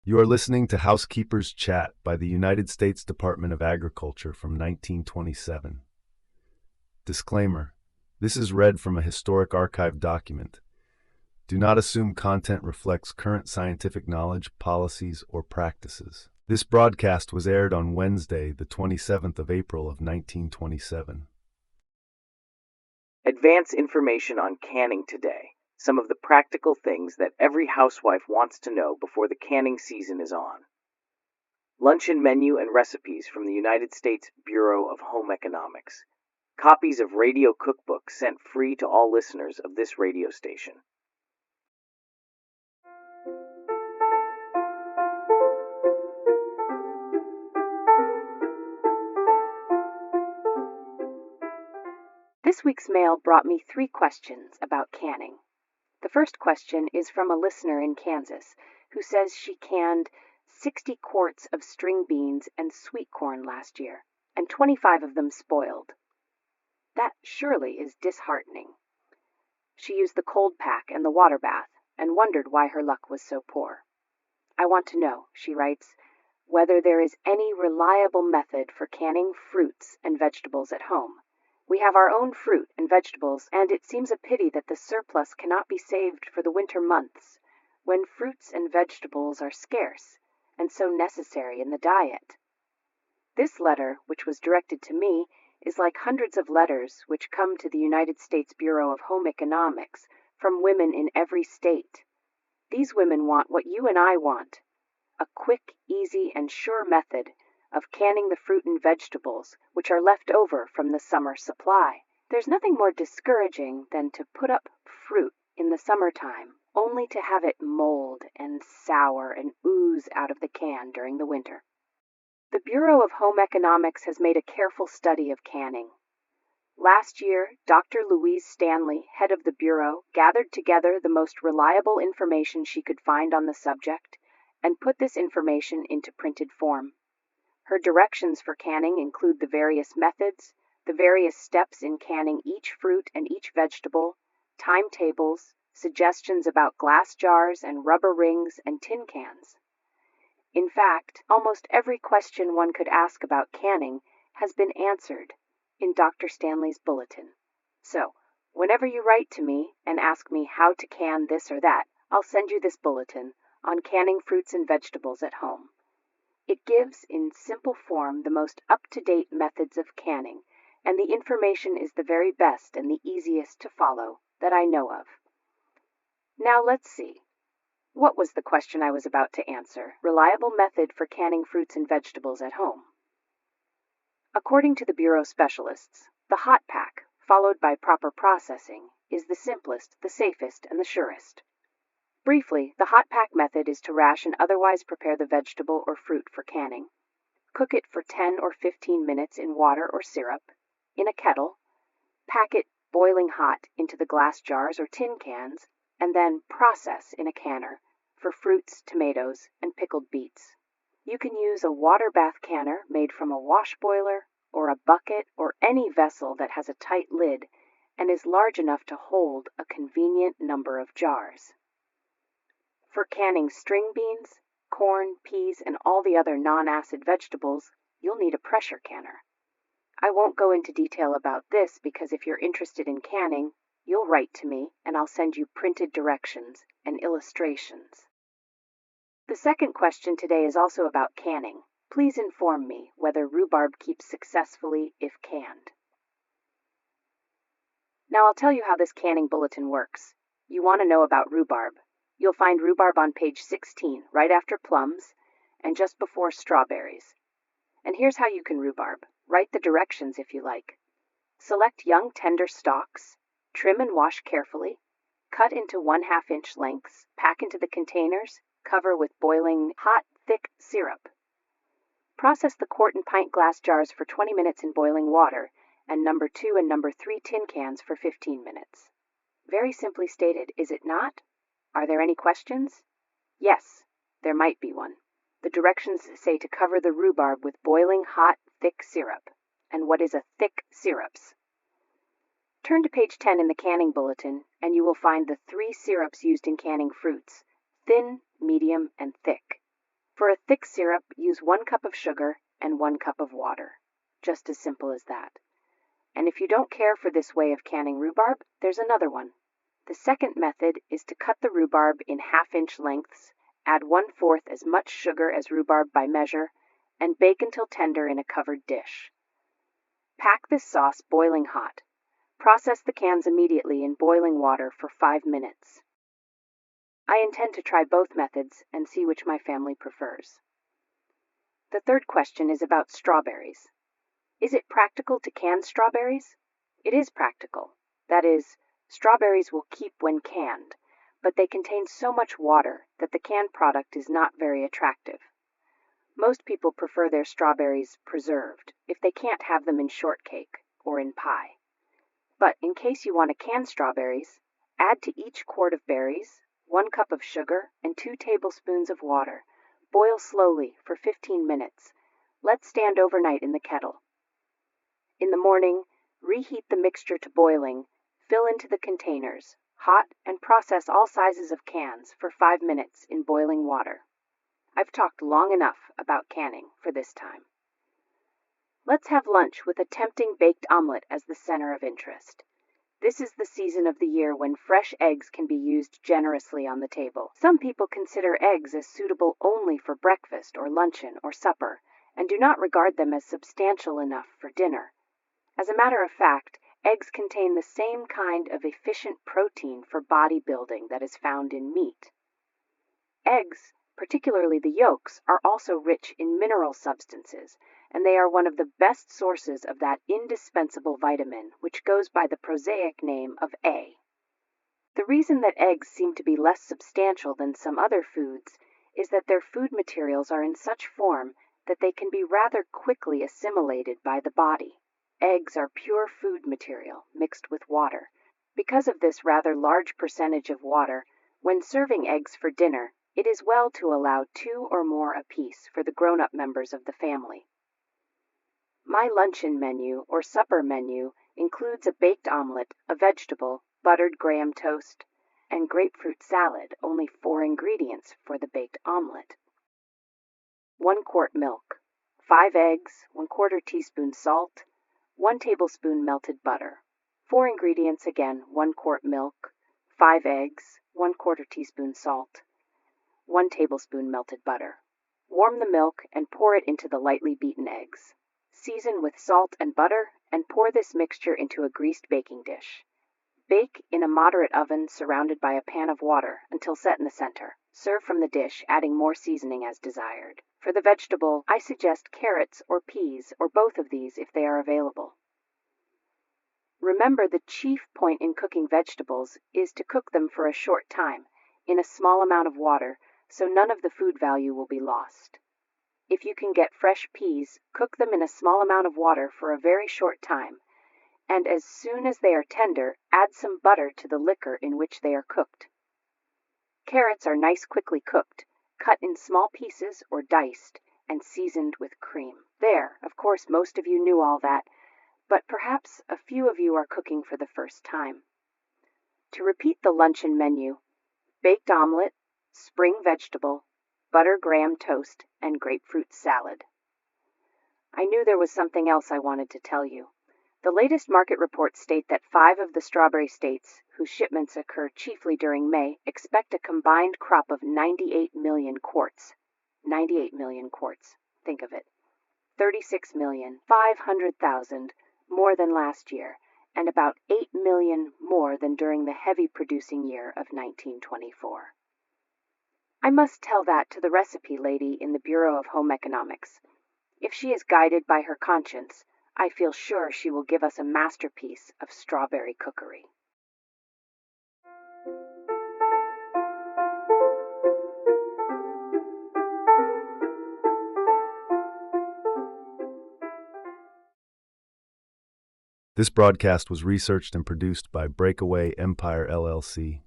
You are listening to Housekeepers Chat by the United States Department of Agriculture from 1927. Disclaimer: this is read from a historic archive document. Do not assume content reflects current scientific knowledge, policies, or practices. This broadcast was aired on Wednesday, the 27th of April of 1927. Advance information on canning today. Some of the practical things that every housewife wants to know before the canning season is on. Luncheon menu and recipes from the United States Bureau of Home Economics. Copies of radio cookbooks sent free to all listeners of this radio station. This week's mail brought me 3 questions about canning. The first question is from a listener in Kansas who says she canned 60 quarts of string beans and sweet corn last year, and 25 of them spoiled. That surely is disheartening. She used the cold pack and the water bath and wondered why her luck was so poor. I want to know, she writes, whether there is any reliable method for canning fruits and vegetables at home. We have our own fruit and vegetables, and it seems a pity that the surplus cannot be saved for the winter months, when fruits and vegetables are scarce and so necessary in the diet. This letter, which was directed to me, is like hundreds of letters which come to the United States Bureau of Home Economics from women in every state. These women want what you and I want: a quick, easy, and sure method of canning the fruit and vegetables which are left over from the summer supply. There's nothing more discouraging than to put up fruit in the summertime, only to have it mold and sour and ooze out of the can during the winter. The Bureau of Home Economics has made a careful study of canning. Last year, Dr. Louise Stanley, head of the Bureau, gathered together the most reliable information she could find on the subject and put this information into printed form. Her directions for canning include the various methods, the various steps in canning each fruit and each vegetable, timetables, suggestions about glass jars and rubber rings and tin cans. In fact, almost every question one could ask about canning has been answered in Dr. Stanley's bulletin. So, whenever you write to me and ask me how to can this or that, I'll send you this bulletin on canning fruits and vegetables at home. It gives, in simple form, the most up-to-date methods of canning, and the information is the very best and the easiest to follow that I know of. Now let's see. What was the question I was about to answer? Reliable method for canning fruits and vegetables at home. According to the Bureau specialists, the hot pack, followed by proper processing, is the simplest, the safest, and the surest. Briefly, the hot pack method is to rash and otherwise prepare the vegetable or fruit for canning. Cook it for 10 or 15 minutes in water or syrup, in a kettle, pack it boiling hot into the glass jars or tin cans, and then process in a canner for fruits, tomatoes, and pickled beets. You can use a water bath canner made from a wash boiler or a bucket or any vessel that has a tight lid and is large enough to hold a convenient number of jars. For canning string beans, corn, peas, and all the other non-acid vegetables, you'll need a pressure canner. I won't go into detail about this because if you're interested in canning, you'll write to me and I'll send you printed directions and illustrations. The second question today is also about canning. Please inform me whether rhubarb keeps successfully if canned. Now I'll tell you how this canning bulletin works. You want to know about rhubarb. You'll find rhubarb on page 16, right after plums, and just before strawberries. And here's how you can rhubarb. Write the directions if you like. Select young tender stalks, trim and wash carefully, cut into 1/2 inch lengths, pack into the containers, cover with boiling hot, thick syrup. Process the quart and pint glass jars for 20 minutes in boiling water, and number 2 and number 3 tin cans for 15 minutes. Very simply stated, is it not? Are there any questions? Yes, there might be one. The directions say to cover the rhubarb with boiling hot, thick syrup. And what is a thick syrups? Turn to page 10 in the canning bulletin, and you will find the 3 syrups used in canning fruits: thin, medium, and thick. thick syrup, use 1 cup of sugar and 1 cup of water. Just as simple as that. And if you don't care for this way of canning rhubarb, there's another one. The second method is to cut the rhubarb in half-inch lengths, add 1/4 as much sugar as rhubarb by measure, and bake until tender in a covered dish. Pack this sauce boiling hot. Process the cans immediately in boiling water for 5 minutes. I intend to try both methods and see which my family prefers. The third question is about strawberries. Is it practical to can strawberries? It is practical. That is, strawberries will keep when canned, but they contain so much water that the canned product is not very attractive. Most people prefer their strawberries preserved if they can't have them in shortcake or in pie. But in case you want to can strawberries, add to each quart of berries 1 cup of sugar and 2 tablespoons of water. Boil slowly for 15 minutes. Let stand overnight in the kettle. In the morning, reheat the mixture to boiling, fill into the containers, hot, and process all sizes of cans for 5 minutes in boiling water. I've talked long enough about canning for this time. Let's have lunch with a tempting baked omelet as the center of interest. This is the season of the year when fresh eggs can be used generously on the table. Some people consider eggs as suitable only for breakfast or luncheon or supper, and do not regard them as substantial enough for dinner. As a matter of fact, eggs contain the same kind of efficient protein for bodybuilding that is found in meat. Eggs, particularly the yolks, are also rich in mineral substances, and they are one of the best sources of that indispensable vitamin which goes by the prosaic name of A. The reason that eggs seem to be less substantial than some other foods is that their food materials are in such form that they can be rather quickly assimilated by the body. Eggs are pure food material mixed with water. Because of this rather large percentage of water, when serving eggs for dinner, it is well to allow 2 or more apiece for the grown-up members of the family. My luncheon menu or supper menu includes a baked omelet, a vegetable, buttered graham toast, and grapefruit salad, only 4 ingredients for the baked omelet. 1 quart milk, 5 eggs, 1/4 teaspoon salt, 1 tablespoon melted butter. 4 ingredients again, 1 quart milk, 5 eggs, 1/4 teaspoon salt, 1 tablespoon melted butter. Warm the milk and pour it into the lightly beaten eggs. Season with salt and butter and pour this mixture into a greased baking dish. Bake in a moderate oven surrounded by a pan of water until set in the center. Serve from the dish, adding more seasoning as desired. For the vegetable, I suggest carrots or peas or both of these if they are available. Remember, the chief point in cooking vegetables is to cook them for a short time in a small amount of water so none of the food value will be lost. If you can get fresh peas, cook them in a small amount of water for a very short time, and as soon as they are tender, add some butter to the liquor in which they are cooked. Carrots are nice quickly cooked, cut in small pieces or diced, and seasoned with cream. There, of course, most of you knew all that, but perhaps a few of you are cooking for the first time. To repeat the luncheon menu: baked omelet, spring vegetable, butter graham toast, and grapefruit salad. I knew there was something else I wanted to tell you. The latest market reports state that 5 of the strawberry states, whose shipments occur chiefly during May, expect a combined crop of 98 million quarts. 98 million quarts. Think of it. 36,500,000 more than last year, and about 8 million more than during the heavy producing year of 1924. I must tell that to the recipe lady in the Bureau of Home Economics. If she is guided by her conscience, I feel sure she will give us a masterpiece of strawberry cookery. This broadcast was researched and produced by Breakaway Empire LLC.